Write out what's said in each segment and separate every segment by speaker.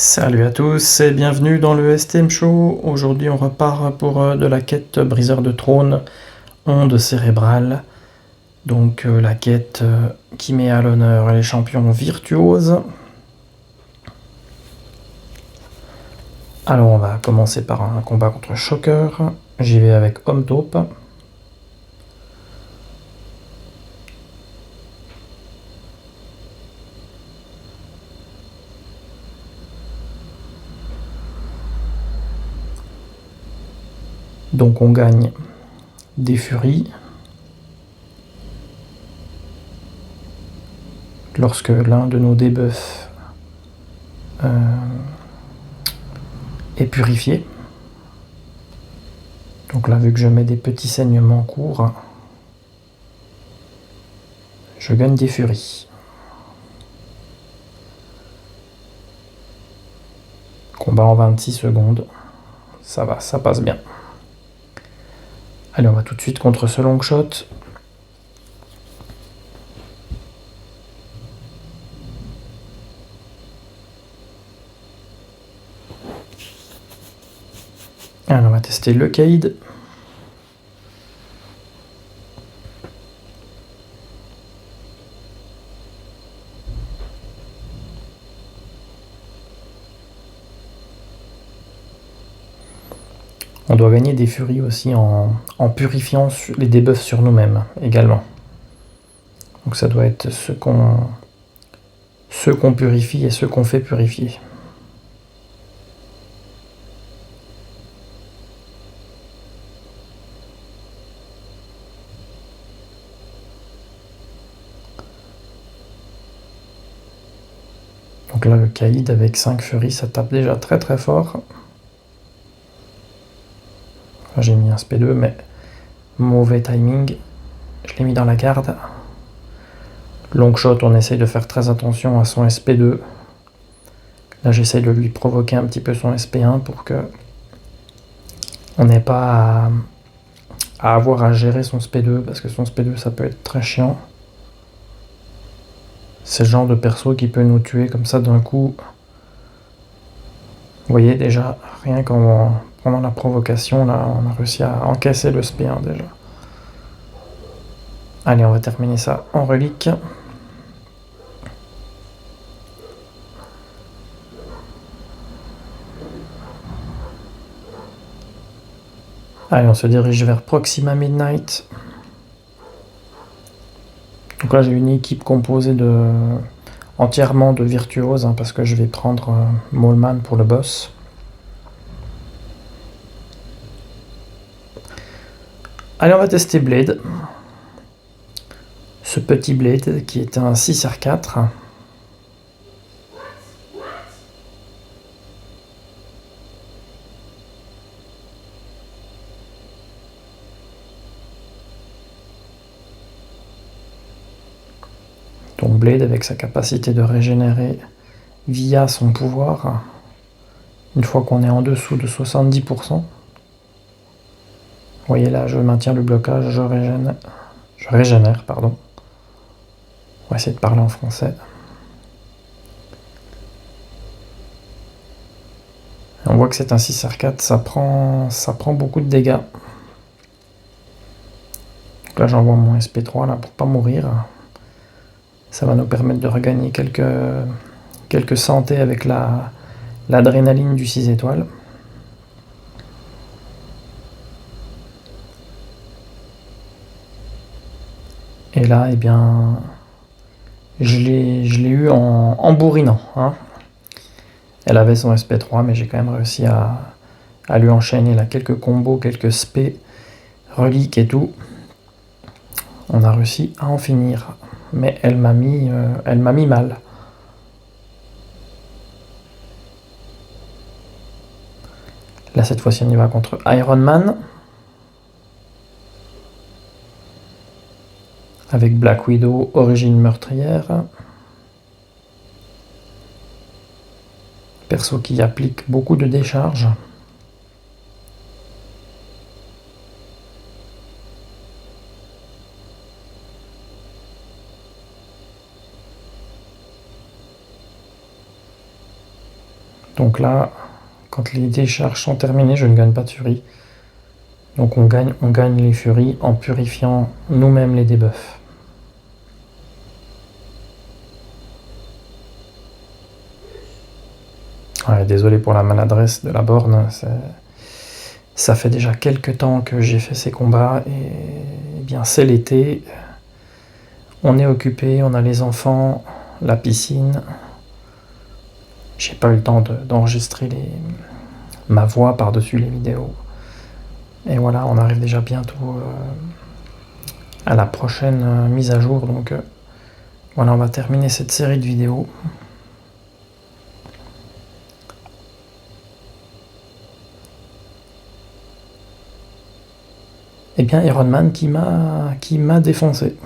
Speaker 1: Salut à tous et bienvenue dans le STM Show. Aujourd'hui on repart pour de la quête Briseur de Trône, Onde cérébrale. Donc la quête qui met à l'honneur les champions virtuoses. Alors on va commencer par un combat contre Shocker. J'y vais avec Homme Taupe. Donc on gagne des furies. Lorsque l'un de nos debuffs est purifié. Donc là, vu que je mets des petits saignements courts, je gagne des furies. Combat en 26 secondes. Ça va, ça passe bien. Allez, on va tout de suite contre ce long shot. Alors, on va tester le Kaïd. On doit gagner des furies aussi en purifiant les debuffs sur nous-mêmes également. Donc ça doit être ceux qu'on purifie et ceux qu'on fait purifier. Donc là, le Kaïd avec 5 furies, ça tape déjà très très fort. J'ai mis un SP2, mais mauvais timing. Je l'ai mis dans la garde. Long shot, on essaye de faire très attention à son SP2. Là, j'essaye de lui provoquer un petit peu son SP1 pour que on n'ait pas à avoir à gérer son SP2, parce que son SP2, ça peut être très chiant. C'est le genre de perso qui peut nous tuer comme ça d'un coup. Vous voyez déjà, rien qu'en prenant la provocation, là, on a réussi à encaisser le SP1 déjà. Allez, on va terminer ça en relique. Allez, on se dirige vers Proxima Midnight. Donc là, j'ai une équipe composée entièrement de virtuoses, hein, parce que je vais prendre Maulman pour le boss. Allez, on va tester Blade. Ce petit Blade qui est un 6R4. Donc Blade avec sa capacité de régénérer via son pouvoir, une fois qu'on est en dessous de 70%. Vous voyez là, je maintiens le blocage, je régénère, pardon. On va essayer de parler en français. On voit que c'est un 6R4, ça prend beaucoup de dégâts. Donc là, j'envoie mon SP3 là, pour pas mourir. Ça va nous permettre de regagner quelques santé avec l'adrénaline du 6 étoiles. Et là, eh bien, je l'ai eu en bourrinant. Hein. Elle avait son SP3, mais j'ai quand même réussi à lui enchaîner là, quelques combos, quelques SP, reliques et tout. On a réussi à en finir. Mais elle m'a mis mal. Là, cette fois-ci, on y va contre Iron Man. Avec Black Widow, origine meurtrière. Perso qui applique beaucoup de décharges. Donc là, quand les décharges sont terminées, je ne gagne pas de furie. Donc on gagne les furies en purifiant nous-mêmes les debuffs. Ouais, désolé pour la maladresse de la borne, ça fait déjà quelques temps que j'ai fait ces combats et eh bien c'est l'été. On est occupé, on a les enfants, la piscine. J'ai pas eu le temps d'enregistrer ma voix par-dessus les vidéos. Et voilà, on arrive déjà bientôt à la prochaine mise à jour. Donc voilà, on va terminer cette série de vidéos. Et bien Iron Man qui m'a défoncé.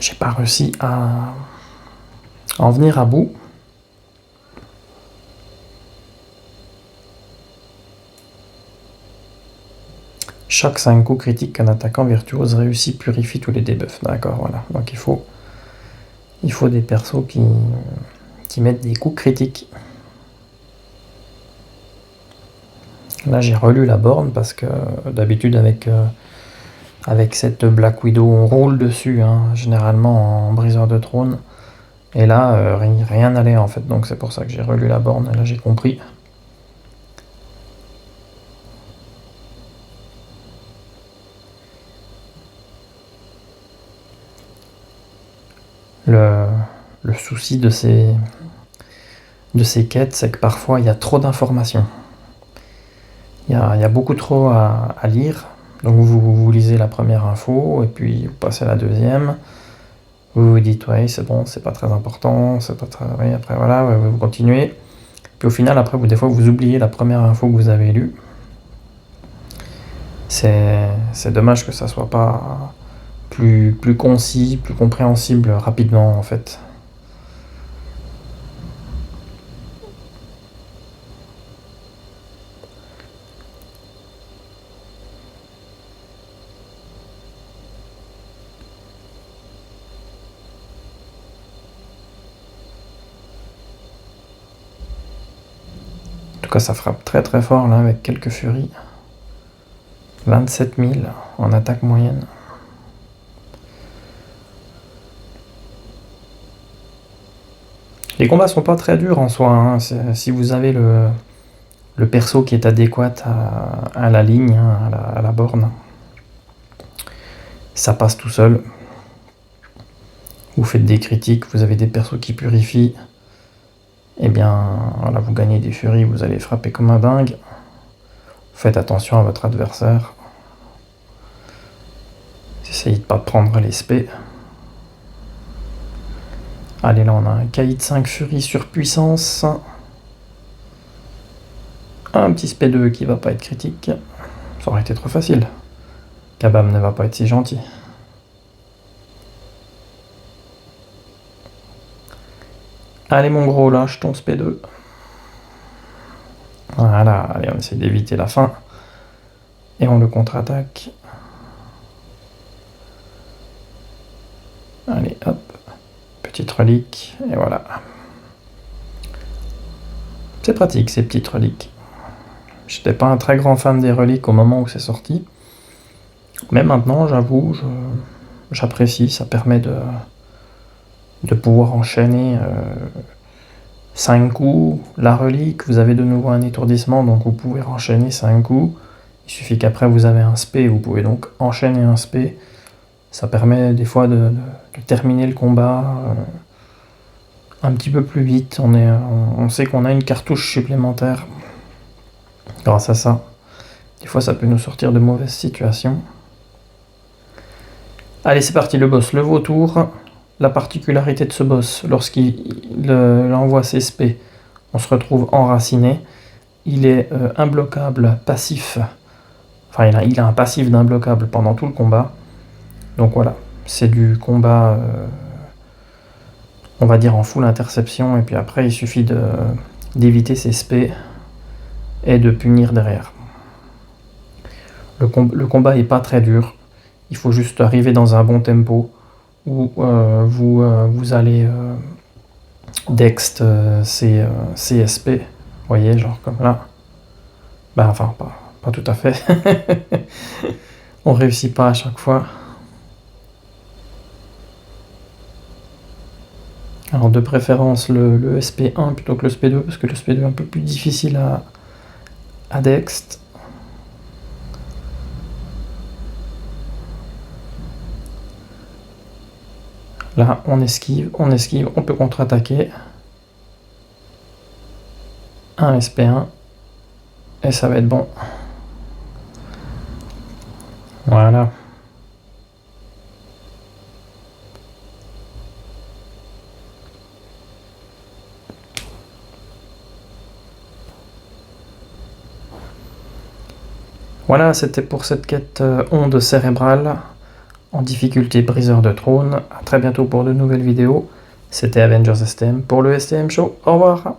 Speaker 1: J'ai pas réussi à en venir à bout. Chaque 5 coups critiques qu'un attaquant virtuose réussit purifie tous les debuffs. D'accord, voilà. Donc il faut des persos qui mettent des coups critiques. Là j'ai relu la borne parce que d'habitude avec cette Black Widow on roule dessus, hein, généralement en briseur de trône. Et là rien n'allait en fait, donc c'est pour ça que j'ai relu la borne, et là j'ai compris. Le souci de ces quêtes, c'est que parfois il y a trop d'informations. Il y a beaucoup trop à lire. Donc vous lisez la première info, et puis vous passez à la deuxième. Vous vous dites, ouais, c'est bon, c'est pas très important, c'est pas très... Oui, après voilà, ouais, vous continuez. Puis au final, après, des fois, vous oubliez la première info que vous avez lue. C'est dommage que ça soit pas plus concis, plus compréhensible rapidement, en fait. En tout cas, ça frappe très très fort, là, avec quelques furies. 27 000 en attaque moyenne. Les combats sont pas très durs en soi, hein. Si vous avez le perso qui est adéquat à la ligne, hein, à la borne, ça passe tout seul. Vous faites des critiques, vous avez des persos qui purifient, et bien voilà, vous gagnez des furies, vous allez frapper comme un dingue. Faites attention à votre adversaire. Essayez de pas prendre les spé. Allez, là on a un caïd 5 furie sur puissance. Un petit spé 2 qui va pas être critique. Ça aurait été trop facile. Kabam ne va pas être si gentil. Allez mon gros, lâche ton spé 2. Voilà, allez, on essaie d'éviter la fin. Et on le contre-attaque. Allez, hop. Petite relique, et voilà. C'est pratique ces petites reliques. J'étais pas un très grand fan des reliques au moment où c'est sorti. Mais maintenant, j'avoue, j'apprécie. Ça permet de pouvoir enchaîner 5 coups. La relique, vous avez de nouveau un étourdissement, donc vous pouvez enchaîner 5 coups. Il suffit qu'après vous avez un spé, vous pouvez donc enchaîner un spé. Ça permet des fois de terminer le combat un petit peu plus vite. On sait qu'on a une cartouche supplémentaire grâce à ça. Des fois ça peut nous sortir de mauvaises situations. Allez, c'est parti, le boss, le vautour. La particularité de ce boss, lorsqu'il envoie ses spés, on se retrouve enraciné. Il est imbloquable, passif. Enfin, il a un passif d'imbloquable pendant tout le combat. Donc voilà, c'est du combat, on va dire en full interception, et puis après il suffit d'éviter ses spés et de punir derrière. Le combat n'est pas très dur, il faut juste arriver dans un bon tempo où vous allez Dext, c'est CSP, vous voyez, genre comme là. Ben enfin, pas tout à fait. On réussit pas à chaque fois. Alors de préférence le SP1 plutôt que le SP2, parce que le SP2 est un peu plus difficile à Dext. Là, on esquive, on peut contre-attaquer. Un SP1, et ça va être bon. Voilà. Voilà, c'était pour cette quête onde cérébrale en difficulté briseur de trône. A très bientôt pour de nouvelles vidéos. C'était Avengers STM pour le STM Show. Au revoir.